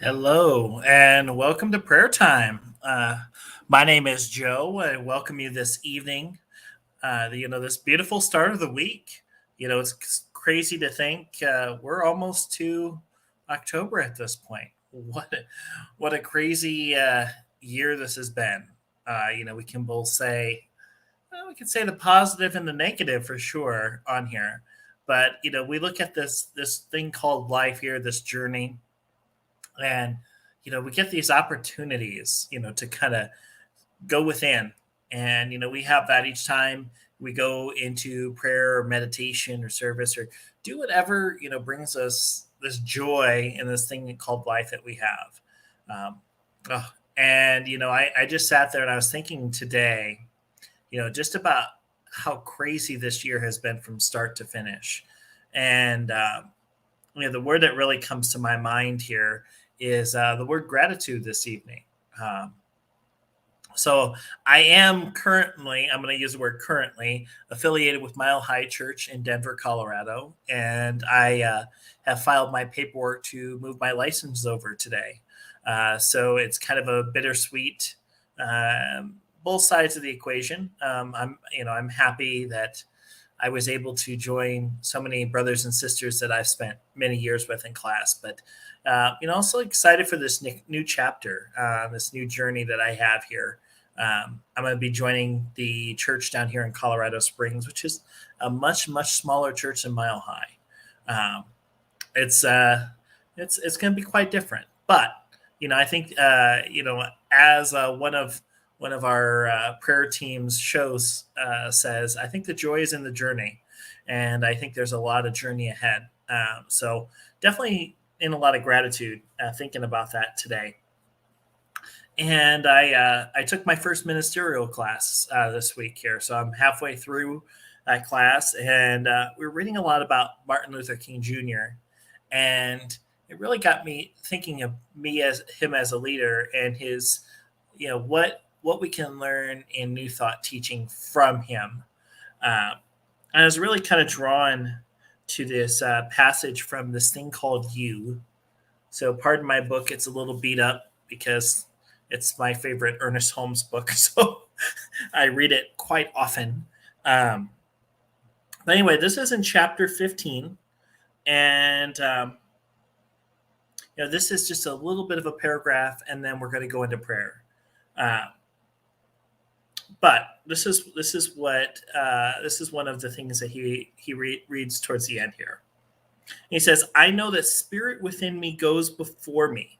Hello, and welcome to prayer time. My name is Joe. I welcome you this evening. This beautiful start of the week. It's crazy to think we're almost to October at this point. What a crazy year this has been. We can both say we can say the positive and the negative for sure on here, but we look at this thing called life here, this journey, and we get these opportunities to kind of go within, and we have that each time we go into prayer or meditation or service or do whatever brings us this joy in this thing called life that we have. Um, oh, and I just sat there and I was thinking today, just about how crazy this year has been from start to finish. And the word that really comes to my mind here is the word gratitude this evening. Um, so I am currently, I'm going to use the word currently, affiliated with Mile High Church in Denver, Colorado. And I have filed my paperwork to move my license over today. So it's kind of a bittersweet, both sides of the equation. I'm happy that I was able to join so many brothers and sisters that I've spent many years with in class. But also excited for this new chapter, this new journey that I have here. I'm going to be joining the church down here in Colorado Springs, which is a much smaller church than Mile High. Um, it's it's going to be quite different, but I think as one of our prayer teams shows says, I think the joy is in the journey, and I think there's a lot of journey ahead. So definitely in a lot of gratitude thinking about that today. And I took my first ministerial class this week here, so I'm halfway through that class, and we're reading a lot about Martin Luther King Jr. And it really got me thinking of me as him as a leader and his, what we can learn in New Thought teaching from him. Uh, and I was really kind of drawn to this passage from this thing called You. So, pardon my book; it's a little beat up because it's my favorite Ernest Holmes book, so I read it quite often. Um, but anyway, this is in chapter 15, and this is just a little bit of a paragraph, and then we're going to go into prayer. Uh, but this is one of the things that he reads towards the end here. He says, "I know that spirit within me goes before me,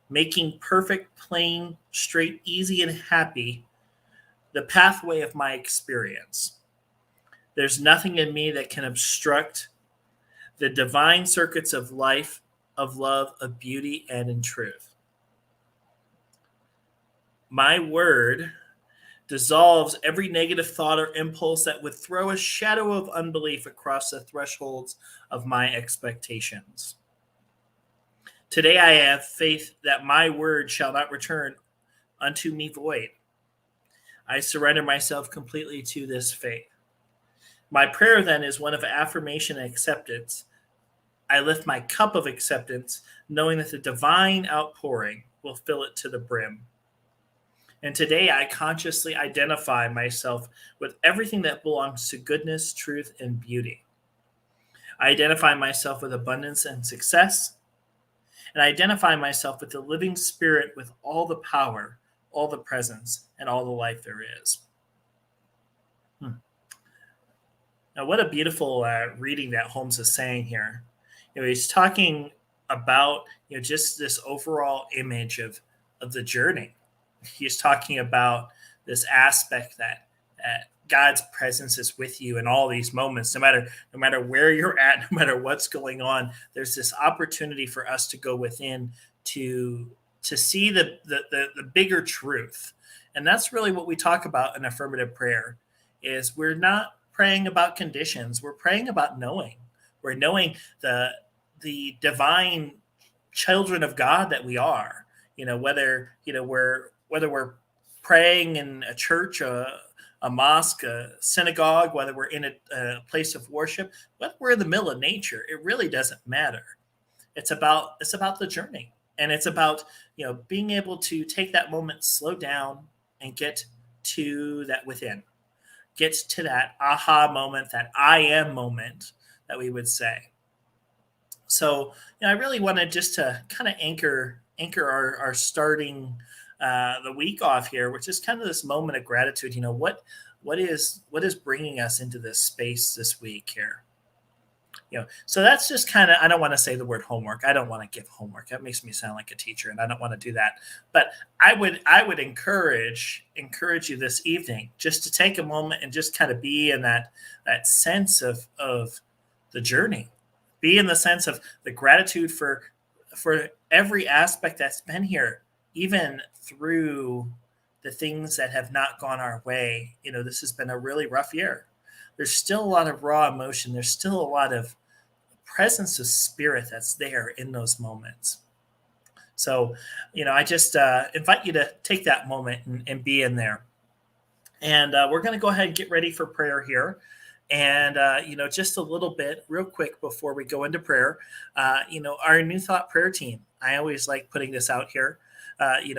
making perfect, plain, straight, easy, and happy the pathway of my experience. There's nothing in me that can obstruct the divine circuits of life, of love, of beauty, and in truth. My word dissolves every negative thought or impulse that would throw a shadow of unbelief across the thresholds of my expectations. Today I have faith that my word shall not return unto me void. I surrender myself completely to this faith. My prayer then is one of affirmation and acceptance. I lift my cup of acceptance, knowing that the divine outpouring will fill it to the brim. And today I consciously identify myself with everything that belongs to goodness, truth, and beauty. I identify myself with abundance and success, and I identify myself with the living spirit with all the power, all the presence, and all the life there is." Now, what a beautiful reading that Holmes is saying here. He's talking about just this overall image of the journey. He's talking about this aspect that God's presence is with you in all these moments, no matter where you're at, no matter what's going on. There's this opportunity for us to go within to see the bigger truth, and that's really what we talk about in affirmative prayer. Is we're not praying about conditions; we're praying about knowing. We're knowing the divine children of God that we are. Whether we're praying in a church, a mosque, a synagogue, whether we're in a place of worship, whether we're in the middle of nature, it really doesn't matter. It's about the journey. And it's about, being able to take that moment, slow down, and get to that within, get to that aha moment, that I am moment that we would say. So, I really wanted just to kind of anchor our starting the week off here, which is kind of this moment of gratitude. What is bringing us into this space this week here? So that's just kind of, I don't want to say the word homework. I don't want to give homework. That makes me sound like a teacher, and I don't want to do that. But I would encourage you this evening just to take a moment and just kind of be in that sense of the journey, be in the sense of the gratitude for every aspect that's been here, even through the things that have not gone our way. This has been a really rough year. There's still a lot of raw emotion. There's still a lot of presence of spirit that's there in those moments. So, I just invite you to take that moment and be in there. And we're going to go ahead and get ready for prayer here. And, just a little bit, real quick, before we go into prayer, our New Thought prayer team, I always like putting this out here.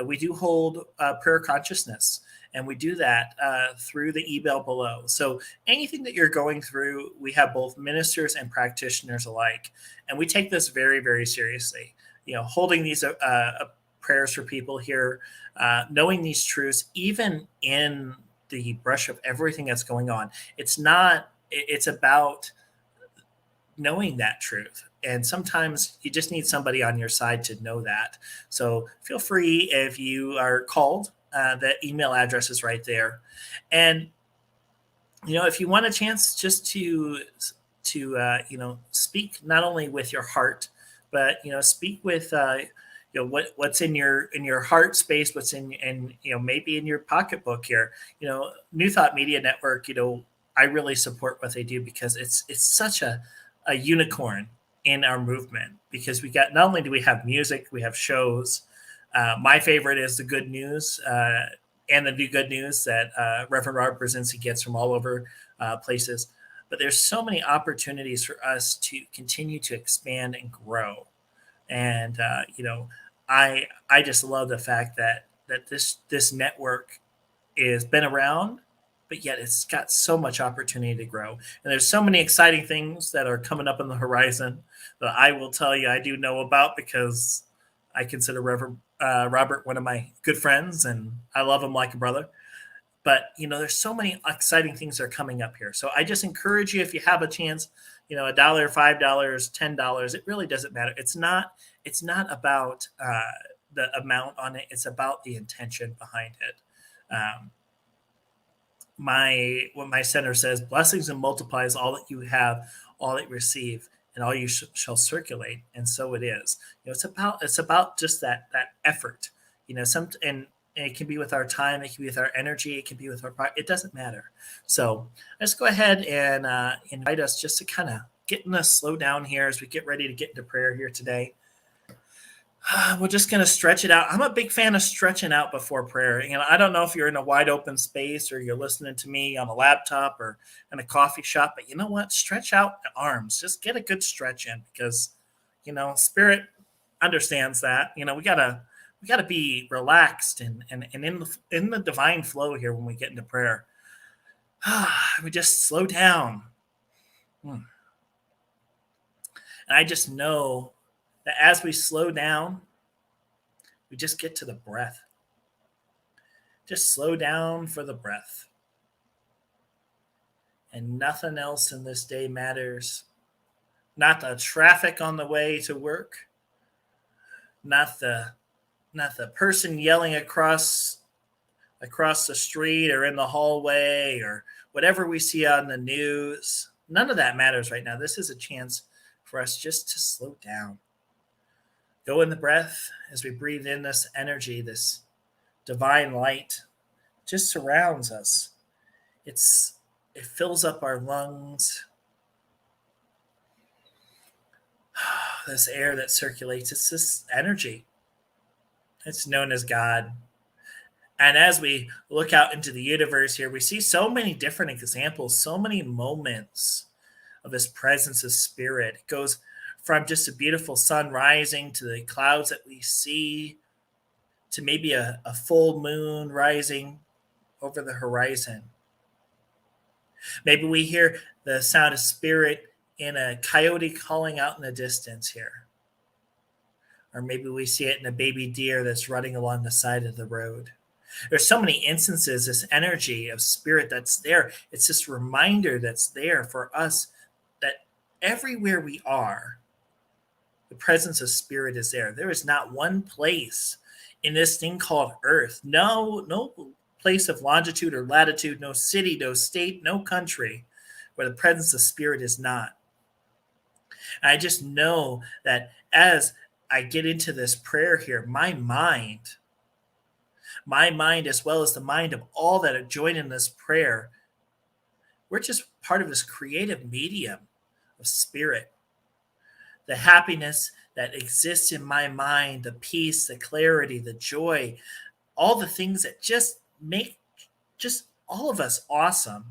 We do hold prayer consciousness, and we do that through the email below. So anything that you're going through, we have both ministers and practitioners alike. And we take this very, very seriously. Holding these prayers for people here, knowing these truths, even in the brush of everything that's going on. It's about knowing that truth. And sometimes you just need somebody on your side to know that. So feel free, if you are called, the email address is right there. And, if you want a chance just to speak not only with your heart, but, speak with, what's in your heart space, what's in maybe in your pocketbook here. New Thought Media Network, I really support what they do, because it's such a unicorn in our movement, because not only do we have music, we have shows. My favorite is the good news, and the new good news that Reverend Robert Brzezinski gets from all over places. But there's so many opportunities for us to continue to expand and grow. And I just love the fact that this network has been around, but yet it's got so much opportunity to grow. And there's so many exciting things that are coming up on the horizon that I will tell you I do know about, because I consider Reverend Robert one of my good friends, and I love him like a brother. But, there's so many exciting things that are coming up here. So I just encourage you, if you have a chance, $1, $5, $10, it really doesn't matter. It's not about the amount on it. It's about the intention behind it. What my center says, blessings and multiplies all that you have, all that you receive, and all you shall circulate. And so it is. It's about just that effort. And it can be with our time, it can be with our energy, it can be with it doesn't matter. So let's go ahead and invite us just to kind of get in a slow down here as we get ready to get into prayer here today. We're just going to stretch it out. I'm a big fan of stretching out before prayer. I don't know if you're in a wide open space, or you're listening to me on a laptop or in a coffee shop, but you know what? Stretch out the arms. Just get a good stretch in, because, Spirit understands that. We gotta be relaxed and in the divine flow here when we get into prayer. We just slow down. And I just know that as we slow down, we just get to the breath. Just slow down for the breath. And nothing else in this day matters. Not the traffic on the way to work. Not the person yelling across the street or in the hallway, or whatever we see on the news. None of that matters right now. This is a chance for us just to slow down. Go in the breath as we breathe in this energy, this divine light just surrounds us. It fills up our lungs. This air that circulates, it's this energy. It's known as God. And as we look out into the universe here, we see so many different examples, so many moments of this presence of spirit. It goes from just a beautiful sun rising to the clouds that we see to maybe a full moon rising over the horizon. Maybe we hear the sound of spirit in a coyote calling out in the distance here. Or maybe we see it in a baby deer that's running along the side of the road. There's so many instances, this energy of spirit that's there. It's this reminder that's there for us that everywhere we are, the presence of spirit is there. There is not one place in this thing called Earth, no place of longitude or latitude, no city, no state, no country where the presence of spirit is not. And I just know that as I get into this prayer here, my mind, as well as the mind of all that have joined in this prayer, we're just part of this creative medium of spirit. The happiness that exists in my mind, the peace, the clarity, the joy, all the things that just make just all of us awesome,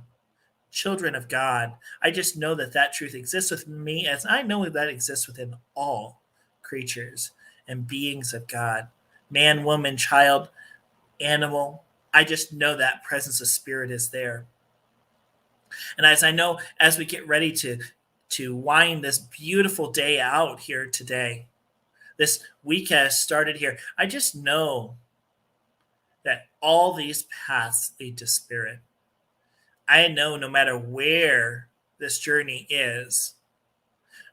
children of God. I just know that that truth exists within me, as I know that exists within all creatures and beings of God, man, woman, child, animal. I just know that presence of spirit is there. And as I know, as we get ready to wind this beautiful day out here today, this week has started here, I just know that all these paths lead to spirit. I know no matter where this journey is,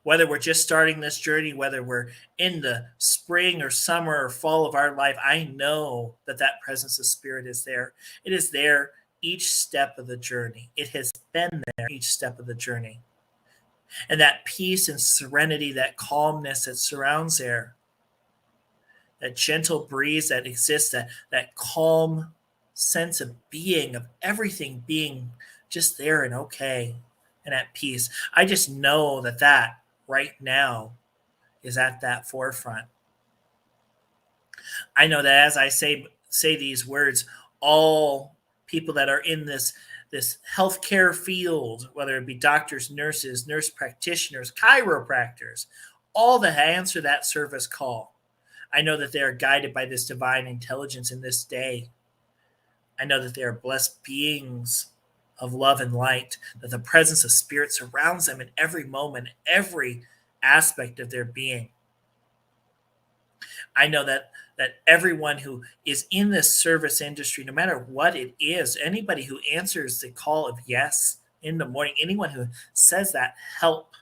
whether we're just starting this journey, whether we're in the spring or summer or fall of our life, I know that that presence of spirit is there. It is there each step of the journey. It has been there each step of the journey. And that peace and serenity, that calmness that surrounds there, that gentle breeze that exists, that calm sense of being, of everything being just there and okay and at peace. I just know that that right now is at that forefront. I know that as I say these words, all people that are in this healthcare field, whether it be doctors, nurses, nurse practitioners, chiropractors, all that answer that service call, I know that they are guided by this divine intelligence in this day. I know that they are blessed beings of love and light, that the presence of spirit surrounds them in every moment, every aspect of their being. I know that everyone who is in this service industry, no matter what it is, anybody who answers the call of yes in the morning, anyone who says that help,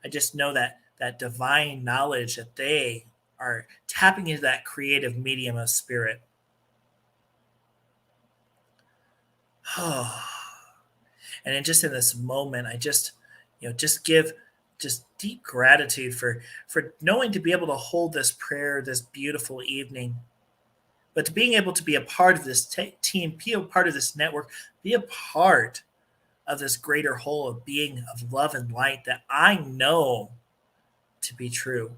I just know that that divine knowledge that they are tapping into that creative medium of spirit. And then just in this moment, I just, just give just deep gratitude for knowing to be able to hold this prayer this beautiful evening, but to being able to be a part of this team, be a part of this network, be a part of this greater whole of being of love and light that I know to be true.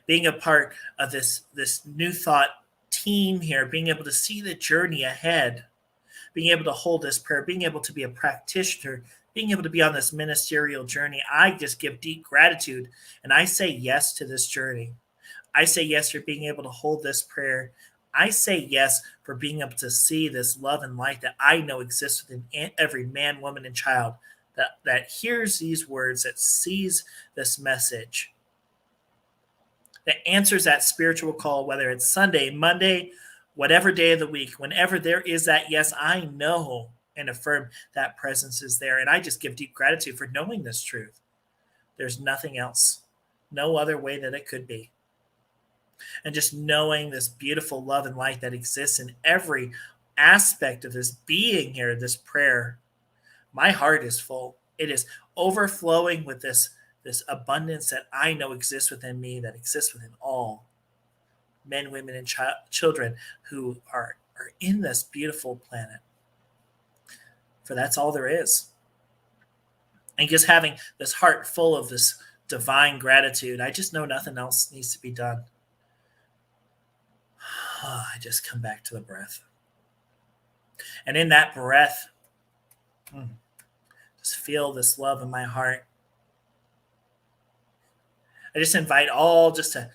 Being a part of this new thought team here, being able to see the journey ahead, being able to hold this prayer, being able to be a practitioner, being able to be on this ministerial journey, I just give deep gratitude and I say yes to this journey. I say yes for being able to hold this prayer. I say yes for being able to see this love and light that I know exists within every man, woman, and child that hears these words, that sees this message, that answers that spiritual call, whether it's Sunday, Monday, whatever day of the week, whenever there is that yes, I know and affirm that presence is there. And I just give deep gratitude for knowing this truth. There's nothing else, no other way that it could be. And just knowing this beautiful love and light that exists in every aspect of this being here, this prayer, my heart is full. It is overflowing with this abundance that I know exists within me, that exists within all men, women, and children who are in this beautiful planet. For that's all there is. And just having this heart full of this divine gratitude, I just know nothing else needs to be done. I just come back to the breath. And in that breath, just feel this love in my heart. I just invite all just to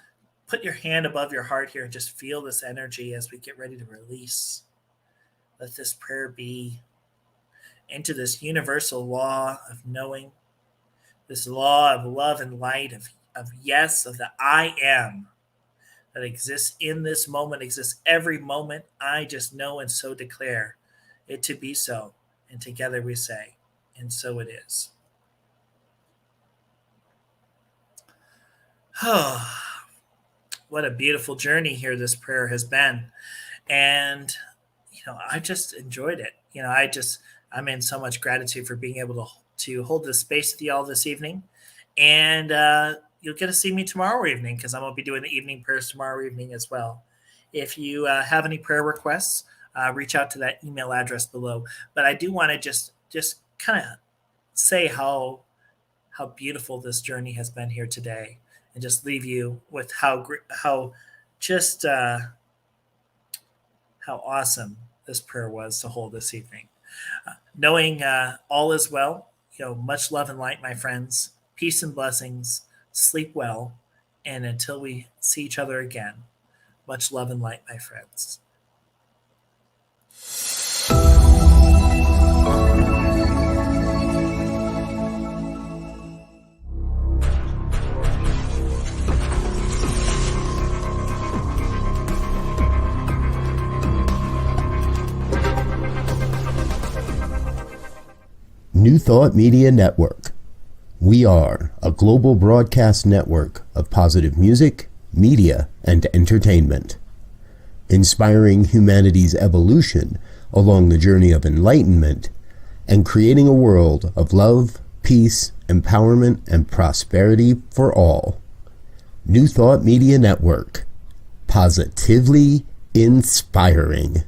put your hand above your heart here and just feel this energy as we get ready to release. Let this prayer be into this universal law of knowing, this law of love and light, of yes, of the I am that exists in this moment, exists every moment. I just know and so declare it to be so. And together we say, and so it is. Oh, what a beautiful journey here this prayer has been. And, I just enjoyed it. I'm in so much gratitude for being able to hold this space with you all this evening. And you'll get to see me tomorrow evening because I'm going to be doing the evening prayers tomorrow evening as well. If you have any prayer requests, reach out to that email address below. But I do want to just kind of say how beautiful this journey has been here today, and just leave you with how awesome this prayer was to hold this evening. Knowing all is well, much love and light, my friends. Peace and blessings. Sleep well. And until we see each other again, much love and light, my friends. New Thought Media Network. We are a global broadcast network of positive music, media, and entertainment, inspiring humanity's evolution along the journey of enlightenment and creating a world of love, peace, empowerment, and prosperity for all. New Thought Media Network. Positively inspiring.